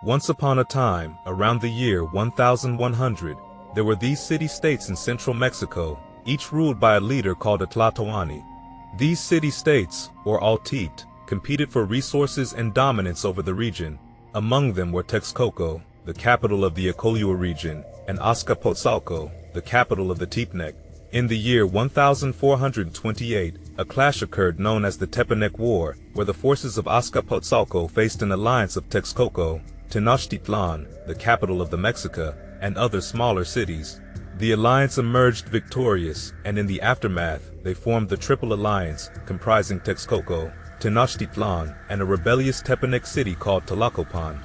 Once upon a time, around the year 1100, there were these city-states in central Mexico, each ruled by a leader called a Tlatoani. These city-states, or Altit, competed for resources and dominance over the region. Among them were Texcoco, the capital of the Acolua region, and Azcapotzalco, the capital of the Tepenac. In the year 1428, a clash occurred known as the Tepenac War, where the forces of Azcapotzalco faced an alliance of Texcoco, Tenochtitlan, the capital of the Mexica, and other smaller cities. The alliance emerged victorious, and in the aftermath, they formed the Triple Alliance, comprising Texcoco, Tenochtitlan, and a rebellious Tepenac city called Tlacopan.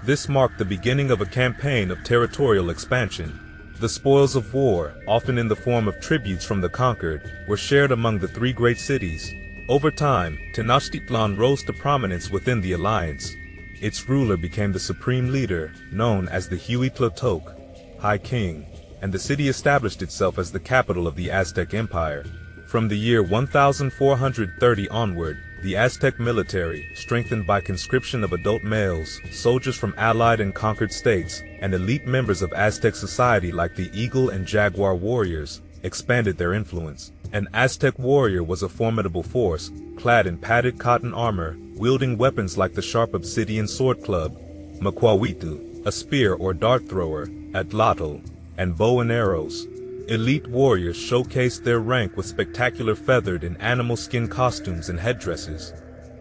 This marked the beginning of a campaign of territorial expansion. The spoils of war, often in the form of tributes from the conquered, were shared among the three great cities. Over time, Tenochtitlan rose to prominence within the alliance. Its ruler became the supreme leader, known as the Huitzilopochtli, High King, and the city established itself as the capital of the Aztec Empire. From the year 1430 onward, the Aztec military, strengthened by conscription of adult males, soldiers from allied and conquered states, and elite members of Aztec society like the Eagle and Jaguar warriors, expanded their influence. An Aztec warrior was a formidable force, clad in padded cotton armor, wielding weapons like the sharp obsidian sword club, macuahuitl, a spear or dart thrower, atlatl, and bow and arrows. Elite warriors showcased their rank with spectacular feathered and animal skin costumes and headdresses.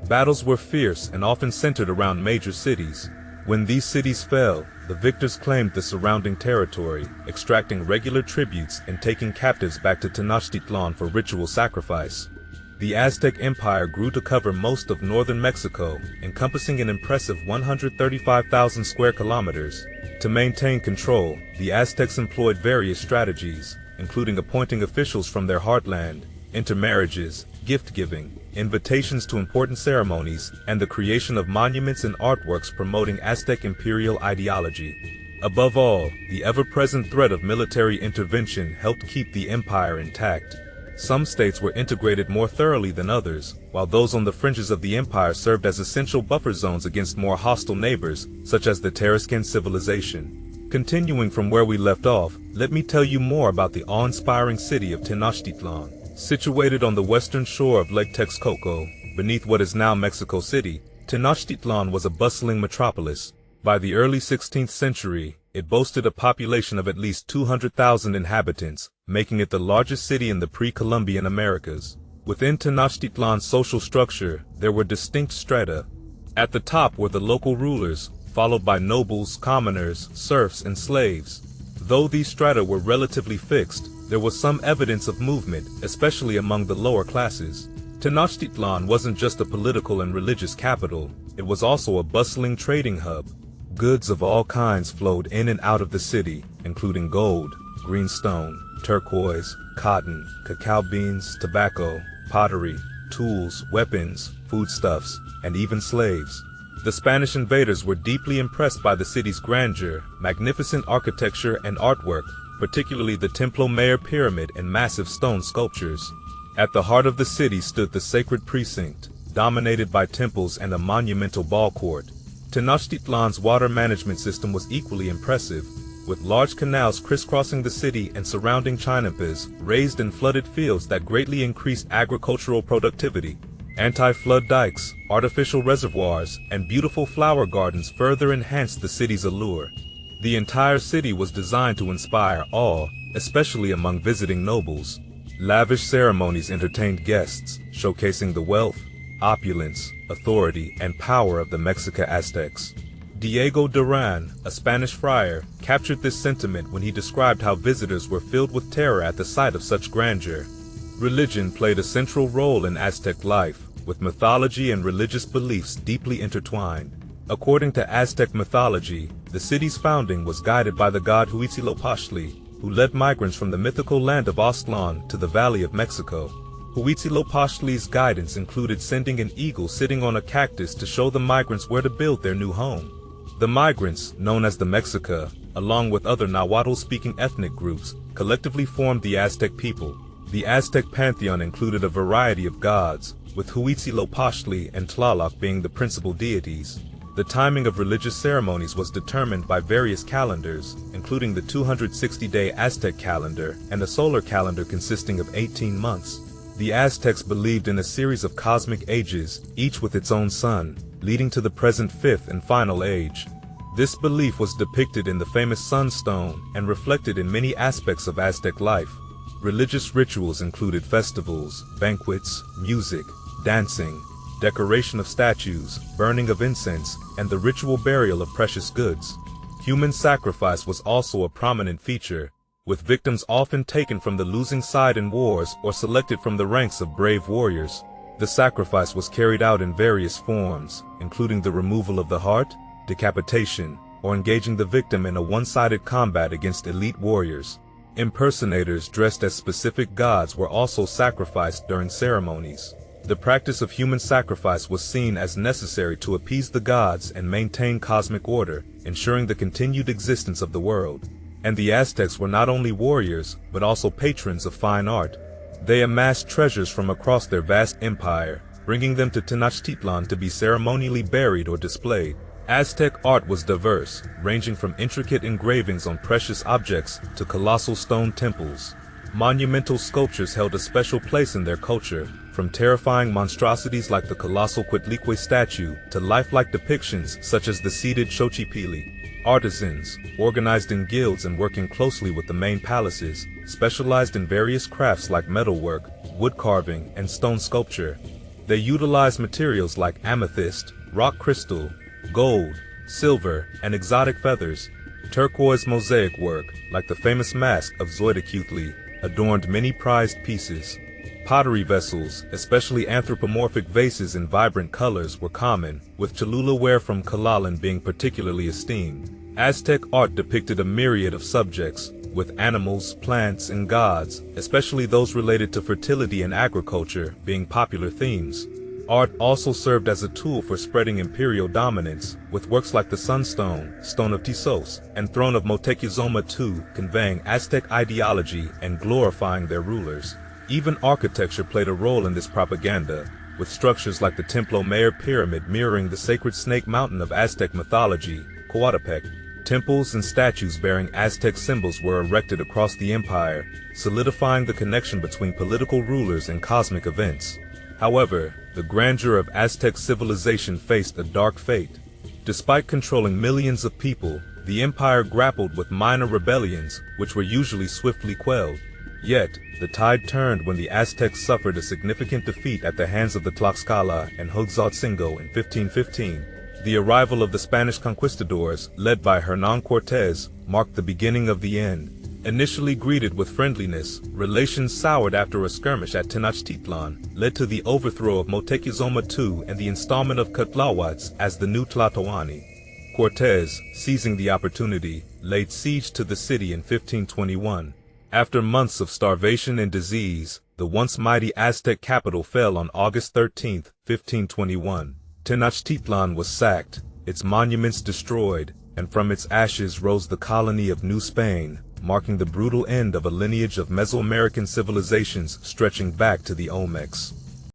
Battles were fierce and often centered around major cities. When these cities fell, the victors claimed the surrounding territory, extracting regular tributes and taking captives back to Tenochtitlan for ritual sacrifice. The Aztec Empire grew to cover most of northern Mexico, encompassing an impressive 135,000 square kilometers. To maintain control, the Aztecs employed various strategies, including appointing officials from their heartland, intermarriages, gift-giving, invitations to important ceremonies, and the creation of monuments and artworks promoting Aztec imperial ideology. Above all, the ever-present threat of military intervention helped keep the empire intact. Some states were integrated more thoroughly than others, while those on the fringes of the empire served as essential buffer zones against more hostile neighbors, such as the Aztec Civilization. Continuing from where we left off, let me tell you more about the awe-inspiring city of Tenochtitlan. Situated on the western shore of Lake Texcoco, beneath what is now Mexico City, Tenochtitlan was a bustling metropolis. By the early 16th century, it boasted a population of at least 200,000 inhabitants, making it the largest city in the pre-Columbian Americas. Within Tenochtitlan's social structure, there were distinct strata. At the top were the local rulers, followed by nobles, commoners, serfs, and slaves. Though these strata were relatively fixed, there was some evidence of movement, especially among the lower classes. Tenochtitlan wasn't just a political and religious capital, it was also a bustling trading hub. Goods of all kinds flowed in and out of the city, including gold, green stone, turquoise, cotton, cacao beans, tobacco, pottery, tools, weapons, foodstuffs, and even slaves. The Spanish invaders were deeply impressed by the city's grandeur, magnificent architecture, and artwork, particularly the Templo Mayor pyramid and massive stone sculptures. At the heart of the city stood the sacred precinct, dominated by temples and a monumental ball court. Tenochtitlan's water management system was equally impressive, with large canals crisscrossing the city and surrounding chinampas, raised and flooded fields that greatly increased agricultural productivity. Anti-flood dikes, artificial reservoirs, and beautiful flower gardens further enhanced the city's allure. The entire city was designed to inspire awe, especially among visiting nobles. Lavish ceremonies entertained guests, showcasing the wealth, opulence, authority, and power of the Mexica Aztecs. Diego Duran, a Spanish friar, captured this sentiment when he described how visitors were filled with terror at the sight of such grandeur. Religion played a central role in Aztec life, with mythology and religious beliefs deeply intertwined. According to Aztec mythology, the city's founding was guided by the god Huitzilopochtli, who led migrants from the mythical land of Aztlan to the Valley of Mexico. Huitzilopochtli's guidance included sending an eagle sitting on a cactus to show the migrants where to build their new home. The migrants, known as the Mexica, along with other Nahuatl-speaking ethnic groups, collectively formed the Aztec people. The Aztec pantheon included a variety of gods, with Huitzilopochtli and Tlaloc being the principal deities. The timing of religious ceremonies was determined by various calendars, including the 260-day Aztec calendar and a solar calendar consisting of 18 months. The Aztecs believed in a series of cosmic ages, each with its own sun, leading to the present fifth and final age. This belief was depicted in the famous sunstone and reflected in many aspects of Aztec life. Religious rituals included festivals, banquets, music, dancing, decoration of statues, burning of incense, and the ritual burial of precious goods. Human sacrifice was also a prominent feature, with victims often taken from the losing side in wars or selected from the ranks of brave warriors. The sacrifice was carried out in various forms, including the removal of the heart, decapitation, or engaging the victim in a one-sided combat against elite warriors. Impersonators dressed as specific gods were also sacrificed during ceremonies. The practice of human sacrifice was seen as necessary to appease the gods and maintain cosmic order, ensuring the continued existence of the world. And the Aztecs were not only warriors, but also patrons of fine art. They amassed treasures from across their vast empire, bringing them to Tenochtitlan to be ceremonially buried or displayed. Aztec art was diverse, ranging from intricate engravings on precious objects to colossal stone temples. Monumental sculptures held a special place in their culture, from terrifying monstrosities like the colossal Quetzalcoatl statue to lifelike depictions such as the seated Xochipilli. Artisans, organized in guilds and working closely with the main palaces, specialized in various crafts like metalwork, wood carving, and stone sculpture. They utilized materials like amethyst, rock crystal, gold, silver, and exotic feathers. Turquoise mosaic work, like the famous mask of Huitzilopochtli, adorned many prized pieces. Pottery vessels, especially anthropomorphic vases in vibrant colors, were common, with Cholula-ware from Calaulan being particularly esteemed. Aztec art depicted a myriad of subjects, with animals, plants, and gods, especially those related to fertility and agriculture, being popular themes. Art also served as a tool for spreading imperial dominance, with works like the Sunstone, Stone of Tisos, and Throne of Moctezuma II conveying Aztec ideology and glorifying their rulers. Even architecture played a role in this propaganda, with structures like the Templo Mayor Pyramid mirroring the sacred snake mountain of Aztec mythology, Coatepec. Temples and statues bearing Aztec symbols were erected across the empire, solidifying the connection between political rulers and cosmic events. However, the grandeur of Aztec civilization faced a dark fate. Despite controlling millions of people, the empire grappled with minor rebellions, which were usually swiftly quelled. Yet, the tide turned when the Aztecs suffered a significant defeat at the hands of the Tlaxcala and Huitzilopochtli in 1515. The arrival of the Spanish conquistadors, led by Hernán Cortés, marked the beginning of the end. Initially greeted with friendliness, relations soured after a skirmish at Tenochtitlan led to the overthrow of Moctezuma II and the installment of Quetzalcoatl as the new Tlatoani. Cortés, seizing the opportunity, laid siege to the city in 1521. After months of starvation and disease, the once mighty Aztec capital fell on August 13, 1521. Tenochtitlan was sacked, its monuments destroyed, and from its ashes rose the colony of New Spain, marking the brutal end of a lineage of Mesoamerican civilizations stretching back to the Olmecs.